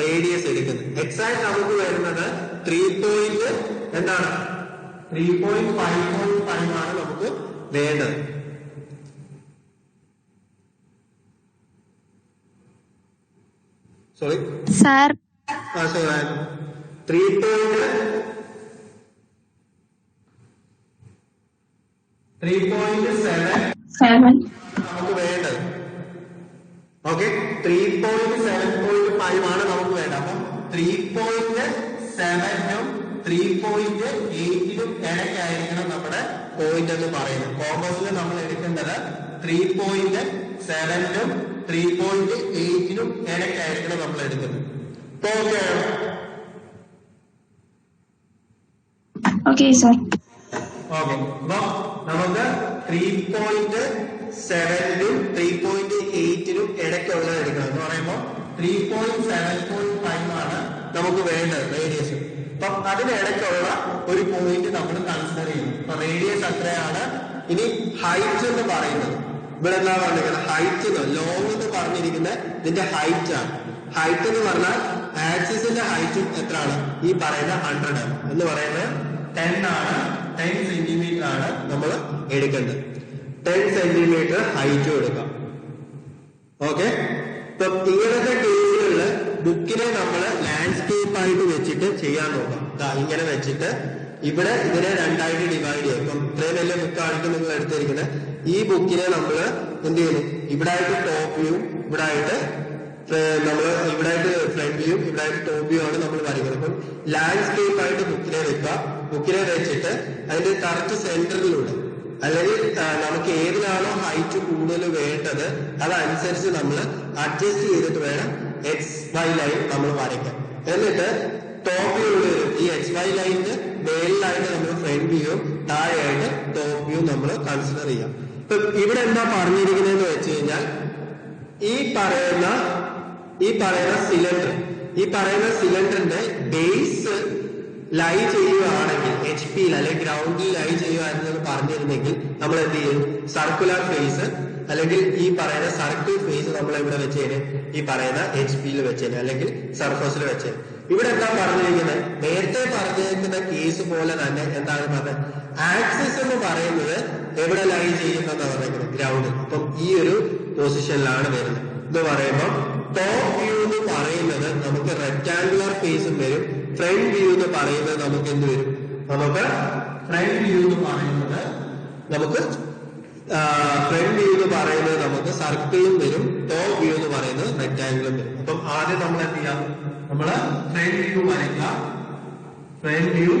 [SPEAKER 1] റേഡിയസ് എടുക്കുന്നത്. എക്സാക്ട് നമുക്ക് വരുന്നത് 3. 3.5 ആണ് നമുക്ക് വേണ്ടത്. സോറി
[SPEAKER 2] സാർ
[SPEAKER 1] 3.7 നമുക്ക് വേണ്ടത്. ഓക്കെ, 3.7.5 ആണ് നമുക്ക് വേണ്ടത്. അപ്പം 3.7 3.8 ഇടയ്ക്കായിരിക്കണം നമ്മുടെ പോയിന്റ് എന്ന് പറയുന്നത്. കോമ്പസിൽ നമ്മൾ എടുക്കേണ്ടത് 3.7 3.8 ഇടയ്ക്കായിരിക്കണം നമ്മൾ എടുക്കുന്നത്.
[SPEAKER 2] Okay sir.
[SPEAKER 1] ഓക്കെ, അപ്പൊ നമുക്ക് 3.7 3.8 ഇടയ്ക്കുള്ള എടുക്കണം എന്ന് പറയുമ്പോൾ 3.7.5 ആണ് നമുക്ക് വേണ്ടത് റേഡിയസ്. അപ്പം അതിനിടയ്ക്കുള്ള ഒരു പോയിന്റ് നമ്മൾ കൺസിഡർ ചെയ്യുന്നു. അപ്പൊ റേഡിയസ് അത്രയാണ്. ഇനി ഹൈറ്റ് എന്ന് പറയുന്നത് ഇവിടെ എന്താ പറഞ്ഞിരിക്കുന്നത്? ഹൈറ്റ് ലോങ് എന്ന് പറഞ്ഞിരിക്കുന്നത് ഇതിന്റെ ഹൈറ്റ് ആണ്. ഹൈറ്റ് എന്ന് പറഞ്ഞാൽ ആക്സിസിന്റെ ഹൈറ്റ് എത്രയാണ്? ഈ പറയുന്ന 100 എന്ന് പറയുന്നത് 10 ആണ്. 10 സെന്റിമീറ്റർ ആണ് നമ്മൾ എടുക്കേണ്ടത്. 10 സെന്റിമീറ്റർ ഹൈറ്റ് എടുക്കാം. ഓക്കെ, ഇപ്പൊ ഇങ്ങനത്തെ കേസുകളിൽ ബുക്കിനെ നമ്മൾ ലാൻഡ്സ്കേപ്പ് ആയിട്ട് വെച്ചിട്ട് ചെയ്യാൻ നോക്കാം. ഇങ്ങനെ വെച്ചിട്ട് ഇവിടെ ഇതിനെ രണ്ടായിട്ട് ഡിവൈഡ് ചെയ്യും. ഇപ്പം ഇത്രയും വലിയ ബുക്കായിട്ട് നിങ്ങൾ എടുത്തിരിക്കുന്നത് ഈ ബുക്കിനെ നമ്മൾ എന്ത് ചെയ്യുന്നു? ഇവിടെ ആയിട്ട് ടോപ്പ് വ്യൂ, ഇവിടെ ആയിട്ട് നമ്മൾ ഇവിടെ ആയിട്ട് ഫ്രണ്ട് വ്യൂ, ഇവിടെ ആയിട്ട് ടോപ്പ് വ്യൂ ആണ് നമ്മൾ വരയ്ക്കുന്നത്. അപ്പം ലാൻഡ്സ്കേപ്പ് ആയിട്ട് ബുക്കിനെ വെക്കുക. ബുക്കിനെ വെച്ചിട്ട് അതിന്റെ കറക്റ്റ് സെന്ററിലൂടെ അല്ലെങ്കിൽ നമുക്ക് ഏതിലാണോ ഹൈറ്റ് കൂടുതൽ വേണ്ടത് അതനുസരിച്ച് നമ്മൾ അഡ്ജസ്റ്റ് ചെയ്തിട്ട് വേണം XY ലൈൻ നമ്മൾ വരയ്ക്കാൻ. എന്നിട്ട് ടോപ്പ് വ്യൂ വരും. ഈ XY ലൈനിന് മേലിലായിട്ട് നമ്മൾ ഫ്രണ്ട് വ്യൂവും താഴെയായിട്ട് ടോപ്പ് വ്യൂ നമ്മൾ കൺസിഡർ ചെയ്യാം. ഇപ്പൊ ഇവിടെ എന്താ പറഞ്ഞിരിക്കുന്നതെന്ന് വെച്ച് കഴിഞ്ഞാൽ ഈ പറയുന്ന സിലിണ്ടറിന്റെ ബേസ് ലൈ ചെയ്യുകയാണെങ്കിൽ HP അല്ലെങ്കിൽ ഗ്രൗണ്ടിൽ ലൈ ചെയ്യുകയാണെന്ന് പറഞ്ഞിരുന്നെങ്കിൽ നമ്മൾ എന്ത് ചെയ്യും? സർക്കുലർ ഫേസ് അല്ലെങ്കിൽ ഈ പറയുന്ന സർക്കിൾ ഫേസ് നമ്മൾ ഇവിടെ വെച്ചേന് ഈ പറയുന്ന HP വെച്ചേന് അല്ലെങ്കിൽ സർഫസിൽ വെച്ചേന്. ഇവിടെ എന്താ പറഞ്ഞിരിക്കുന്നത്? നേരത്തെ പറഞ്ഞിരിക്കുന്ന കേസ് പോലെ തന്നെ എന്താണ് പറഞ്ഞത്? ആക്സിസ് എന്ന് പറയുന്നത് എവിടെ ലൈ ചെയ്യുന്നതെന്ന് പറഞ്ഞിരിക്കുന്നത്? ഗ്രൗണ്ടിൽ. അപ്പം ഈ ഒരു പൊസിഷനിലാണ് വരുന്നത്. എന്ന് പറയുമ്പോൾ ടോപ്പ് വ്യൂ എന്ന് പറയുന്നത് നമുക്ക് റെക്ടാങ്കുലർ ഫേസും വരും. ഫ്രണ്ട് വ്യൂ എന്ന് പറയുന്നത് നമുക്ക് എന്ത് വരും? ഫ്രണ്ട് വ്യൂ എന്ന് പറയുന്നത് നമുക്ക് സർക്കിളും വരും. ടോപ്പ് വ്യൂ എന്ന് പറയുന്നത് റെക്ടാങ്കുലും വരും. അപ്പം ആദ്യം നമ്മൾ എന്ത് ചെയ്യാം? നമ്മള് ഫ്രണ്ട് വ്യൂ വരയ്ക്കാം. ഫ്രണ്ട് വ്യൂ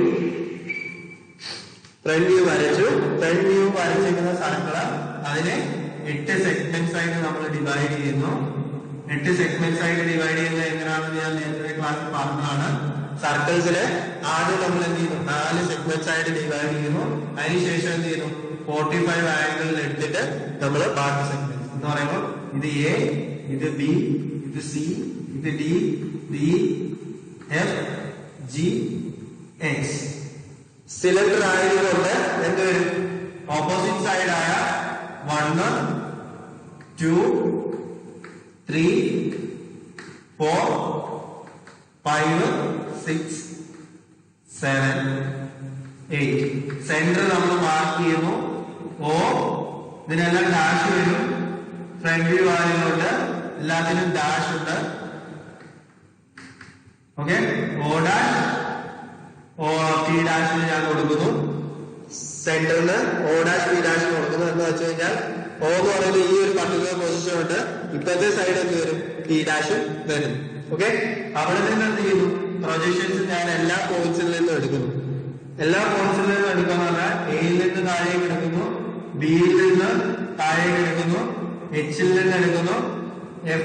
[SPEAKER 1] വരച്ചു. ഫ്രണ്ട് വ്യൂ വരച്ചിരിക്കുന്ന സർക്കിള് അതിനെ 8 സെഗ്മെന്റ്സ് ആയിട്ട് നമ്മൾ ഡിവൈഡ് ചെയ്യുന്നു. 8 സെഗ്മെന്റ്സ് ആയിട്ട് ഡിവൈഡ് ചെയ്യുന്നത് എങ്ങനെയാണെന്ന് ഞാൻ നേരത്തെ ക്ലാസ്സിൽ പറഞ്ഞതാണ്. സർക്കിൾസില് ആദ്യം നമ്മൾ എന്ത് ചെയ്യുന്നു? 4 സെഗ്മെന്റ്സ് ആയിട്ട് ഡിവൈഡ് ചെയ്യുന്നു. അതിനുശേഷം എന്ത് ചെയ്യുന്നു? 45 ആംഗിളിൽ എടുത്തിട്ട് നമ്മൾ ബാക്കി സെഗ്മെന്റ്സ് എന്ന് പറയുമ്പോൾ ഇത് A, ഇത് B, ഇത് C, ഇത് D, B, F, G, H. Cylinder ആയതുകൊണ്ട് എന്ത് വരും? ഓപ്പോസിറ്റ് സൈഡ് ആയ 1, 2, 3, 4, 5, 6, 7, 8. സെന്റർ നമ്മൾ മാർക്ക് ചെയ്യുന്നു. O ഇതിനെല്ലാം ഡാഷ് വരും. ഫ്രണ്ട് വ്യൂ ആയതുകൊണ്ട് എല്ലാത്തിനും ഡാഷ് ഉണ്ട്. ഓക്കെ, O ഡാഷ് P ഡാഷിന് ഞാൻ കൊടുക്കുന്നു. സെന്ററിന് O ഡാഷ് P ഡാഷ് കൊടുക്കുന്നു. എന്ന് വെച്ച് കഴിഞ്ഞാൽ O എന്ന് പറയുന്നത് ഈ ഒരു പർട്ടിക്കുലർ പൊസിഷൻ ഉണ്ട്. ഇപ്പോഴത്തെ സൈഡ് എന്ത് വരും? P ഡാഷ് വരും. ഓക്കെ, അവിടെ നിന്ന് എന്ത് ചെയ്യുന്നു? പ്രൊജക്ഷൻസ് ഞാൻ എല്ലാ പോയിന്റ്സിൽ നിന്നും എടുക്കുന്നു. എല്ലാ പോയിന്റ്സിൽ നിന്നും എടുക്കാന്ന് പറഞ്ഞാൽ Aയിൽ നിന്ന് താഴേക്ക് എടുക്കുന്നു, Bയിൽ നിന്ന് താഴേക്ക് എടുക്കുന്നു, Hൽ നിന്ന് എടുക്കുന്നു,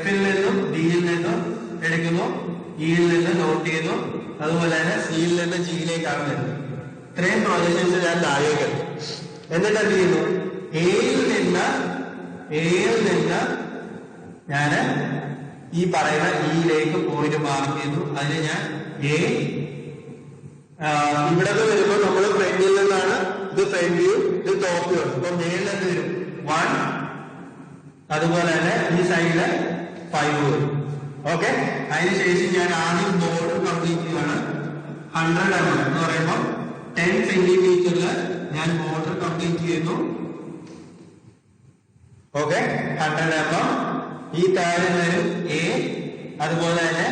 [SPEAKER 1] Fൽ നിന്നും Dയിൽ നിന്നും എടുക്കുന്നു, Eയിൽ നിന്ന് നോട്ട് ചെയ്യുന്നു. അതുപോലെ തന്നെ Cയിൽ നിന്ന് Gയിലേക്കാണ് വരുന്നത്. ഇത്രയും പ്രൊജക്ഷൻസ് ഞാൻ താഴേക്ക് എടുക്കും. എന്നിട്ട് എന്ത് ചെയ്യുന്നു? Aയിൽ നിന്ന് ഞാൻ ഈ പറയുന്ന Eയിലേക്ക് പോയിന്റ് മാർക്ക് ചെയ്യുന്നു. അതിന് ഞാൻ A ഇവിടെ വരുമ്പോൾ നമ്മൾ ഫ്രണ്ടിൽ നിന്നാണ്. ഇത് ഫ്രണ്ട് വ്യൂ, ഇത് ടോപ്പ് വ്യൂ. അപ്പൊ മേളിൽ എന്ത് വരും? 1. അതുപോലെ തന്നെ ഈ സൈഡില് 5 വരും. ഓക്കെ, അതിനുശേഷം ഞാൻ ആദ്യം ബോർഡ് കംപ്ലീറ്റ് ചെയ്യുകയാണ്. 100 mm എന്ന് പറയുമ്പോൾ 10 സെന്റിമീറ്ററിൽ ഞാൻ ബോർഡർ കംപ്ലീറ്റ് ചെയ്യുന്നു. Okay, 100 mm. ഈ താഴെ വരും എ, അതുപോലെ തന്നെ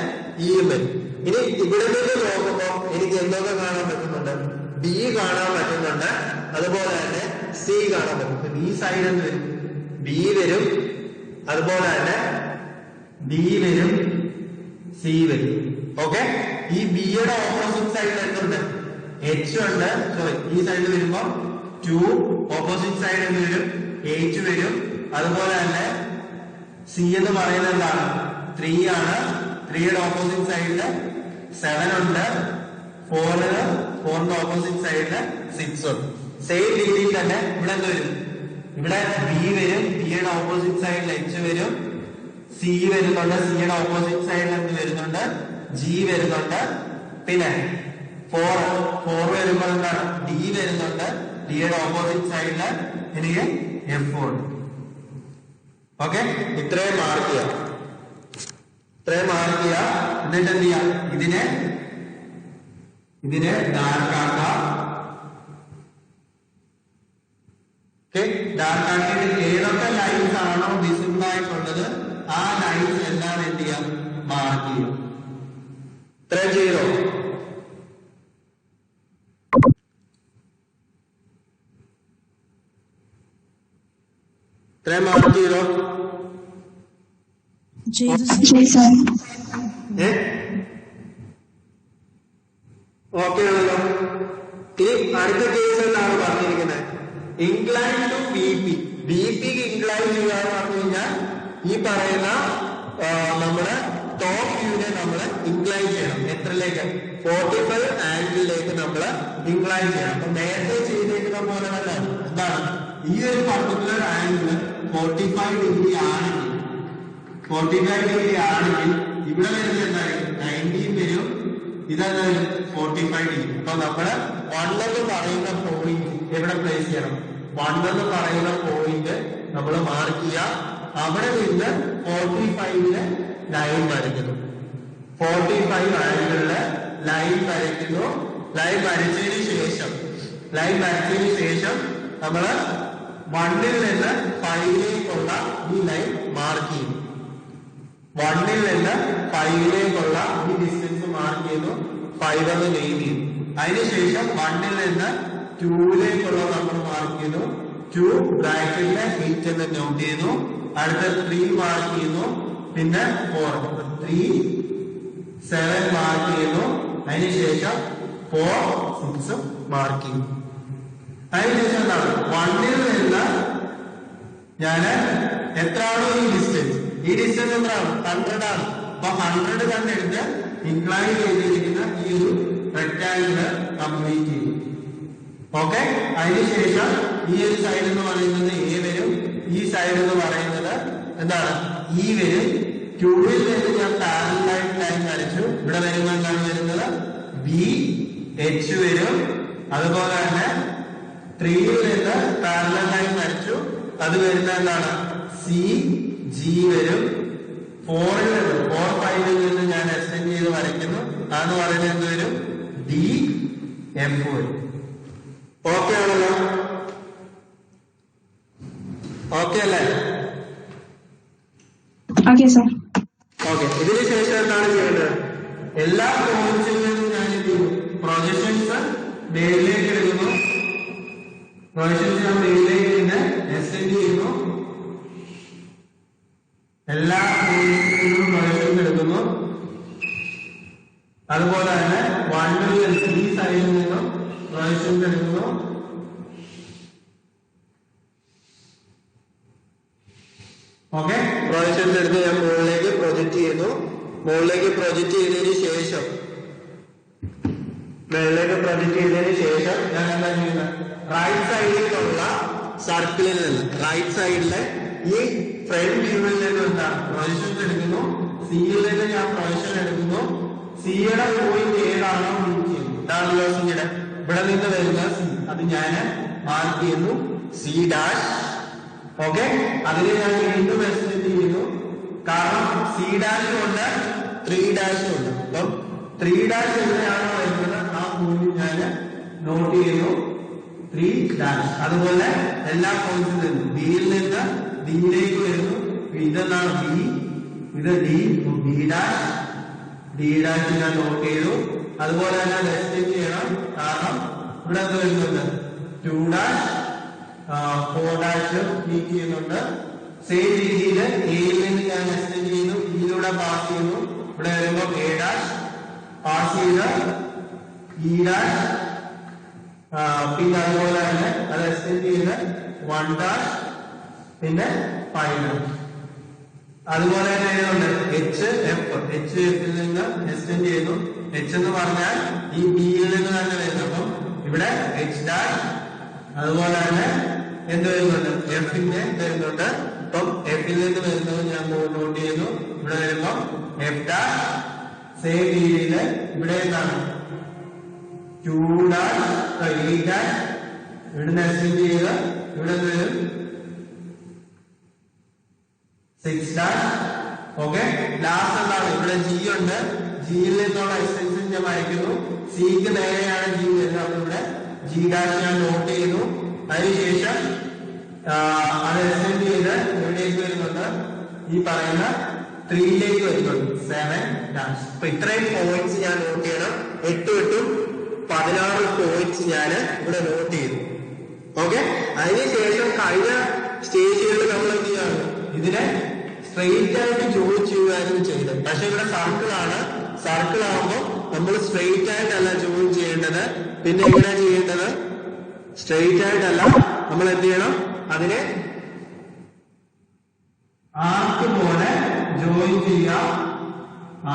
[SPEAKER 1] ഇ വരും. ഇനി ഇവിടെ നിന്ന് നോക്കുമ്പോൾ എനിക്ക് എന്തൊക്കെ കാണാൻ പറ്റുന്നുണ്ട്? ബി കാണാൻ പറ്റുന്നുണ്ട്, അതുപോലെ തന്നെ സി കാണാൻ പറ്റും. ഈ സൈഡിൽ നിന്ന് വരും ബി വരും, അതുപോലെ തന്നെ ഡി വരും, സി വരും. ഓക്കെ, ഈ ബിയുടെ ഓപ്പോസിറ്റ് സൈഡിൽ എന്തുണ്ട്? എച്ച് ഉണ്ട്. സോറി, ഈ സൈഡിൽ വരുമ്പോ 2, ഓപ്പോസിറ്റ് സൈഡിൽ നിന്ന് വരും എച്ച് വരും. അതുപോലെ തന്നെ സി എന്ന് പറയുന്നത് എന്താണ്? 3 ആണ്. 3യുടെ ഓപ്പോസിറ്റ് സൈഡില് 7 ഉണ്ട്. 4ന്റെ ഓപ്പോസിറ്റ് സൈഡില് 6 ഉണ്ട്. സെയിം രീതിയിൽ തന്നെ ഇവിടെ എന്ത് വരും? ഇവിടെ ബി വരും, ബിയുടെ ഓപ്പോസിറ്റ് സൈഡിൽ എച്ച് വരും, സി വരുന്നുണ്ട്, സിയുടെ ഓപ്പോസിറ്റ് സൈഡിൽ എന്ത് വരുന്നുണ്ട്? ജി വരുന്നുണ്ട്. പിന്നെ 4 വരുമ്പോൾ എന്താണ്? ഡി വരുന്നുണ്ട്, ഡിയുടെ ഓപ്പോസിറ്റ് സൈഡില് എനിക്ക് എഫ് ഉണ്ട്. ഓക്കെ, ഇത്രയും മാർക്ക് ചെയ്യാം. എന്നിട്ട് എന്ത് ചെയ്യാം? ഇതിനെ ഡാർക്ക് ആക്കാം. ഓക്കെ, ഡാർക്ക് ആക്കിയിട്ട് ഏതൊക്കെ ലൈൻസ് ആണോ വിസിബിൾ ആയിട്ടുള്ളത് ആ ലൈൻസ് എല്ലാം എന്ത് ചെയ്യാം? മാർക്ക് ചെയ്യാം. ഇത്രയും ചെയ്തോ? ഇത്രയും മാർക്ക് ചെയ്തോ? ഓക്കെ ആണല്ലോ. ഇനി അടുത്ത കേസ് എന്താണ് പറഞ്ഞിരിക്കുന്നത്? Incline to B P. B പിക്ക് ഇൻക്ലൈൻ ചെയ്യാന്ന് പറഞ്ഞു കഴിഞ്ഞാൽ ഈ പറയുന്ന നമ്മുടെ ടോപ്പ് വ്യൂവിനെ നമ്മൾ ഇൻക്ലൈൻ ചെയ്യണം. എത്രയിലേക്ക്? 45 ആംഗിളിലേക്ക് നമ്മൾ ഇൻക്ലൈൻ ചെയ്യണം. അപ്പൊ നേരത്തെ ചെയ്തേക്കുന്ന പോലെ തന്നെ എന്താണ്? ഈ ഒരു പർട്ടിക്കുലർ ആംഗിൾ 45 ഡിഗ്രി ആണെങ്കിൽ ഇവിടെ വരുന്നത് എന്തായിരിക്കും? 90 വരും. ഇതെന്താ? 45 ഡിഗ്രി. അപ്പൊ നമ്മള് 1 എന്ന് പറയുന്ന പോയിന്റ് എവിടെ പ്ലേസ് ചെയ്യണം? 1 എന്ന് പറയുന്ന പോയിന്റ് നമ്മൾ മാർക്ക് ചെയ്യുക. അവിടെ നിന്ന് 45ന് ലൈൻ വരയ്ക്കുന്നു. 45 ആംഗിളില് ലൈൻ വരയ്ക്കുന്നു. ലൈൻ വരച്ചതിന് ശേഷം നമ്മള് 1ൽ നിന്ന് 5ലേക്കുള്ള ഈ ലൈൻ മാർക്ക് ചെയ്യുന്നു. 1ൽ നിന്ന് 5ലേക്കുള്ള ഈ ഡിസ്റ്റൻസ് മാർക്ക് ചെയ്യുന്നു. 5 എന്ന് നെയിം ചെയ്യുന്നു. അതിനുശേഷം 1ൽ നിന്ന് 2ലേക്കുള്ള നമ്മൾ മാർക്ക് ചെയ്യുന്നു. 2 ബ്രാക്കറ്റിലെ 8 എന്ന് നോട്ട് ചെയ്യുന്നു. അടുത്ത 3 മാർക്ക് ചെയ്യുന്നു. പിന്നെ 4, 3, 7 മാർക്ക് ചെയ്യുന്നു. അതിനുശേഷം 4, 6 മാർക്ക് ചെയ്യുന്നു. അതിനുശേഷം എന്താണ്? 1ൽ നിന്ന് ഞാൻ എത്രയാണോ ഈ ഡിസ്റ്റൻസ് എത്രയാണ്? 100 ആണ്. അപ്പൊ 100 കണ്ടെടുത്ത് ഇൻക്ലൈൻ ചെയ്തിരിക്കുന്ന ഈ ഒരു റെക്ടാങ്കിള് കംപ്ലീറ്റ് ചെയ്യും. ഓക്കെ, അതിനുശേഷം ഈ ഒരു സൈഡ് എന്ന് പറയുന്നത് എ വരും, ഈ സൈഡ് എന്ന് പറയുന്നത് എന്താണ്? ഇ വരും. ക്യൂവിൽ നിന്ന് ഞാൻ പാരലൽ ലൈൻ വരച്ചു. ഇവിടെ വരുമ്പോൾ എന്താണ് വരുന്നത്? ബി എച്ച് വരും. അതുപോലെ തന്നെ 3ൽ നിന്ന് പാരലൽ ലൈൻ വരച്ചു. അത് വരുന്നത് എന്താണ്? സി ജി വരും. 4ൽ നിന്ന് 4, 5ൽ നിന്ന് ഞാൻ എക്സ്റ്റെൻഡ് ചെയ്ത് വരയ്ക്കുന്നു. അതെന്ന് പറയുന്നത് എന്ത് വരും? ഡി എഫ് വരും. ഓക്കെ ആണല്ലോ? ഓക്കെ അല്ലേ?
[SPEAKER 2] Okay sir.
[SPEAKER 1] ഓക്കെ, ഇതിന് ശേഷം എന്താണ് ചെയ്യേണ്ടത്? എല്ലാ പോയിന്റ്സിൽ നിന്നും ഞാൻ എന്ത് ചെയ്യും? പ്രൊജക്ഷൻസ് മേളിലേക്ക് എടുക്കുന്നു. പ്രൊജക്ഷൻസ് ഞാൻ മേളിലേക്ക് നിന്ന് എക്സ്റ്റെൻഡ് ചെയ്യുന്നു. എല്ലാ പോയിന്റ്സിൽ നിന്നും പ്രൊജക്ഷൻസ് എടുക്കുന്നു. അതുപോലെ തന്നെ 1ൽ ഈ സൈഡിൽ നിന്നും പ്രൊജക്ഷൻസ് എടുക്കുന്നു. ഓക്കെ, പ്രൊജക്ഷൻസ് എടുത്ത് ഞാൻ മുകളിലേക്ക് പ്രൊജക്ട് ചെയ്യുന്നു. മുകളിലേക്ക് പ്രൊജക്ട് ചെയ്തതിന് ശേഷം ഞാൻ എന്താ ചെയ്യുന്നത്? റൈറ്റ് സൈഡിലുള്ള സർക്കിളിൽ നിന്ന് റൈറ്റ് സൈഡിലെ ഈ ഫ്രണ്ട് വ്യൂവിൽ നിന്ന് എന്താണ്? പ്രൊജക്ഷൻസ് എടുക്കുന്നു. സിയിൽ നിന്ന് ഞാൻ പ്രൊജക്ഷൻ എടുക്കുന്നു. സിയുടെ പോയിന്റ് ഏതാണോ മാർക്ക് ചെയ്യുന്നു. ഇതാണല്ലോ സിയുടെ. ഇവിടെ നിന്ന് വരുന്ന സി, അത് ഞാൻ മാർക്ക് ചെയ്യുന്നു. C dash. ഓക്കെ, അതിന് ഞാൻ വീണ്ടും എക്സ്റ്റെൻഡ് ചെയ്യുന്നു. കാരണം സി ഡാഷും ഉണ്ട്, 3 ഡാഷും ഉണ്ട്. അപ്പം 3 ഡാഷ് എവിടെയാണോ വരുന്നത് ആ പോയിന്റ് ഞാൻ നോട്ട് ചെയ്യുന്നു 3 ഡാഷ്. അതുപോലെ എല്ലാ പോയിന്റ്സിൽ നിന്നും ബിയിൽ നിന്ന് ഡിയിലേക്ക് വരുന്നു. ഇതെന്താണ് ബി, ഇത് D, B dash, D dash ഞാൻ നോട്ട് ചെയ്തു. അതുപോലെ തന്നെ എക്സ്റ്റെൻഡ് ചെയ്യണം, കാരണം ഇവിടെ എന്ത് വരുന്നുണ്ട് 2 ഡാഷ് 4 ഡാഷ് ക്ലിക്ക് ചെയ്യുന്നുണ്ട്. സെയിം രീതിയിൽ എയിൽ നിന്ന് ഞാൻ എക്സ്റ്റെൻഡ് ചെയ്യുന്നു, ബിയിലൂടെ പാസ് ചെയ്യുന്നു. ഇവിടെ വരുമ്പോൾ എ ഡാഷ് പാസ് ചെയ്ത് ഇ ഡാഷ്, പിന്നെ അതുപോലെ തന്നെ അത് എക്സ്റ്റെൻഡ് ചെയ്ത് 1 ഡാഷ് പിന്നെ 5 ഡാഷ്. അതുപോലെ തന്നെ എഴുതുന്നുണ്ട് എച്ച് എഫ്, എച്ച് എഫിൽ നിന്ന് എക്സ്റ്റെൻഡ് ചെയ്യുന്നു. എച്ച് എന്ന് പറഞ്ഞാൽ ഈ ബിയിൽ നിന്ന് തന്നെ വരുന്നു. അപ്പം ഇവിടെ എച്ച് ഡാഷ്, അതുപോലെ തന്നെ എന്ത് വരുന്നുണ്ട് എഫിന്റെ വരുന്നുണ്ട്. അപ്പം എഫിൽ നിന്ന് വരുന്നത് ഞാൻ നോട്ട് ചെയ്യുന്നു. ഇവിടെ വരുമ്പോ എഫ് ഡാഷ്. സെയിം രീതിയിൽ ഇവിടെ എന്താണ് 2 ഡാഷ് 8 ഡാഷ് ഇവിടുന്ന് എക്സ്റ്റെൻഡ് ചെയ്ത് ഇവിടെ വരും 6 ഡാഷ്. ഓക്കെ, ലാസ്റ്റ് എന്താണ് ഇവിടെ ജി ഉണ്ട്. ജിയിൽ നിന്നുള്ള എക്സ്റ്റൻഷൻ ഞാൻ വരയ്ക്കുന്നു. സിക്ക് നേരെയാണ് ജി വരുന്നത്. അപ്പൊ ഇവിടെ ജി ഡാഷ് ഞാൻ നോട്ട് ചെയ്യുന്നു. അതിനുശേഷം അത് എക്സ്റ്റെൻഡ് ചെയ്ത് എവിടേക്ക് വരുന്നുണ്ട്, ഈ പറയുന്ന 3ലേക്ക് വരുന്നുണ്ട് 7 ഡാഷ്. അപ്പൊ ഇത്രയും പോയിന്റ്സ് ഞാൻ നോട്ട് ചെയ്യണം. 8 16 പോയിന്റ്സ് ഞാൻ ഇവിടെ നോട്ട് ചെയ്തു. ഓക്കെ, അതിനുശേഷം കഴിഞ്ഞ സ്റ്റേജുകളിൽ നമ്മൾ എന്ത് ചെയ്യാണ്, ഇതിനെ സ്ട്രെയിറ്റ് ആയിട്ട് ജോയിൻ ചെയ്യുകയായിരുന്നു ചെയ്തത്. പക്ഷെ ഇവിടെ സർക്കിൾ ആണ്. സർക്കിൾ ആകുമ്പോൾ നമ്മൾ സ്ട്രെയിറ്റ് ആയിട്ടല്ല ജോയിൻ ചെയ്യേണ്ടത്. പിന്നെ എങ്ങനെ ചെയ്യേണ്ടത്, സ്ട്രെയിറ്റ് ആയിട്ടല്ല, നമ്മൾ എന്ത് ചെയ്യണം, അതിനെ ആർക്ക് പോലെ ജോയിൻ ചെയ്യാം.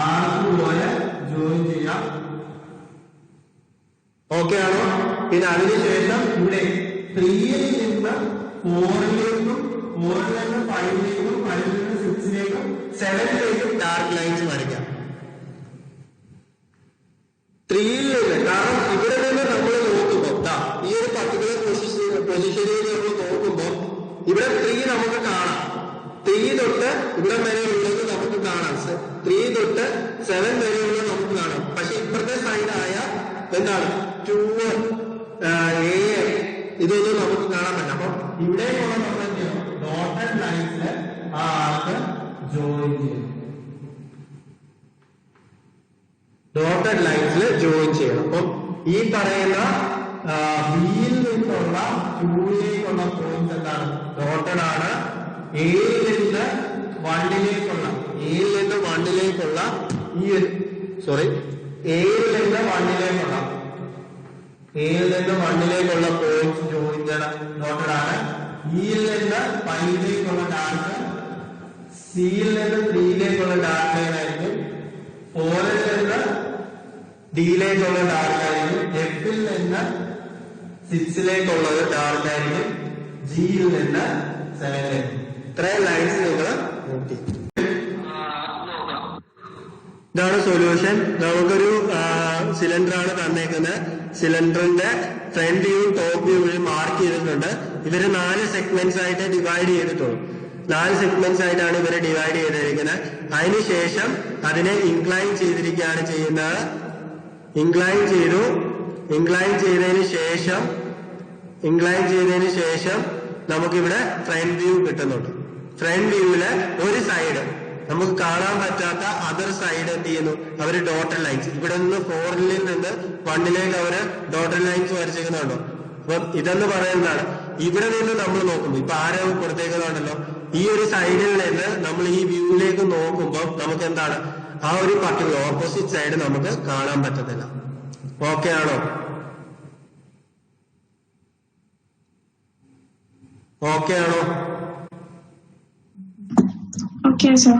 [SPEAKER 1] ആർക്ക് പോലെ ജോയിൻ ചെയ്യാം. ഓക്കെ ആണോ? പിന്നെ അതിനുശേഷം ഇവിടെ 3യിൽ നിന്ന് 4ലേക്കും 4ൽ നിന്ന് 5ലേക്കും 5ൽ നിന്ന് 6ലേക്കും 7ലേക്കും ഡാർക്ക് ലൈൻസ് വരയ്ക്കാം. 3യിൽ നിന്ന്, കാരണം ഇവിടെ നിന്ന് നമ്മൾ നോക്കുമ്പോൾ ഈ ഒരു പർട്ടിക്കുലർ പൊസിഷനിൽ നമ്മൾ നോക്കുമ്പോൾ ഇവിടെ 3 നമുക്ക് കാണാം. 3 തൊട്ട് ഇവിടെ വരെയുള്ളത് നമുക്ക് കാണാം. 3 തൊട്ട് 7 വരെയുള്ളത് നമുക്ക് കാണാം. പക്ഷെ ഇപ്പുറത്തെ സൈഡായ എന്താണ് 2 ഇതൊന്നും നമുക്ക് കാണാൻ പറ്റില്ല. അപ്പൊ ഇവിടേക്കുള്ള നമ്മൾ എന്ത് ചെയ്യണം, ഡോട്ടഡ് ലൈൻസിൽ ആ ആർക്ക് ജോയിൻ ചെയ്യണം. ഡോട്ടഡ് ലൈൻസിൽ ജോയിൻ ചെയ്യണം. അപ്പം ഈ പറയുന്ന ബിയിൽ നിന്നുള്ള 2ലേക്കുള്ള പോയിന്റ് എന്താണ്, ഡോട്ടഡ് ആണ്. എയിൽ നിന്ന് 1ലേക്കുള്ള ഈ ഒരു എയിൽ നിന്ന് 1ലേക്കുള്ള പോയിന്റ് ജോയിൻ ചെയ്യണം, ഡോട്ടഡ് ആണ്. ഇയിൽ നിന്ന് 5ലേക്കുള്ള ഡാർക്ക്, സിയിൽ നിന്ന് 3ലേക്കുള്ള ഡാർക്ക് ലൈൻ ആയിരിക്കും. 4ൽ നിന്ന് ഡിയിലേക്കുള്ള ഡാർക്ക് ആയിരിക്കും. എഫിൽ നിന്ന് 6ലേക്കുള്ളത് ഡാർക്ക് ആയിരിക്കും. ജിയിൽ നിന്ന് 7ലേക്ക്. ഇത്രയും ലൈൻസ് നിങ്ങൾ നോക്കി. ഇതാണ് സൊല്യൂഷൻ. നമുക്കൊരു സിലിണ്ടർ ആണ് തന്നേക്കുന്നത്. സിലിണ്ടറിന്റെ front view top view mark ചെയ്തിട്ടുണ്ട്. ഇവര് 4 സെഗ്മെന്റ്സ് ആയിട്ട് ഡിവൈഡ് ചെയ്തിട്ടുള്ളൂ. 4 സെഗ്മെന്റ്സ് ആയിട്ടാണ് ഇവരെ ഡിവൈഡ് ചെയ്തിരിക്കുന്നത്. അതിനുശേഷം അതിനെ ഇൻക്ലൈൻ ചെയ്തിരിക്കുകയാണ് ചെയ്യുന്നത്. ഇൻക്ലൈൻ ചെയ്തതിന് ശേഷം നമുക്കിവിടെ ഫ്രണ്ട് വ്യൂ കിട്ടുന്നുണ്ട്. ഫ്രണ്ട് വ്യൂവില് ഒരു സൈഡ് നമുക്ക് കാണാൻ പറ്റാത്ത അതർ സൈഡ് എന്ത് ചെയ്യുന്നു, അവര് ഡോട്ടഡ് ലൈൻസ്, ഇവിടെ നിന്ന് 4ൽ നിന്ന് 1ലേക്ക് അവര് ഡോട്ടഡ് ലൈൻസ് വരച്ചിരിക്കുന്നുണ്ടോ. അപ്പൊ ഇതെന്ന് പറയുന്നതാണ്, ഇവിടെ നിന്ന് നമ്മൾ നോക്കുമ്പോൾ ഇപ്പൊ ആരോ കൊടുത്തേക്കുന്നുണ്ടല്ലോ, ഈ ഒരു സൈഡിൽ നിന്ന് നമ്മൾ ഈ വ്യൂവിലേക്ക് നോക്കുമ്പോൾ നമുക്ക് എന്താണ്, ആ ഒരു പർട്ടിക്കുലർ ഓപ്പോസിറ്റ് സൈഡ് നമുക്ക് കാണാൻ പറ്റത്തില്ല. ഓക്കെ ആണോ?
[SPEAKER 2] Okay, sir.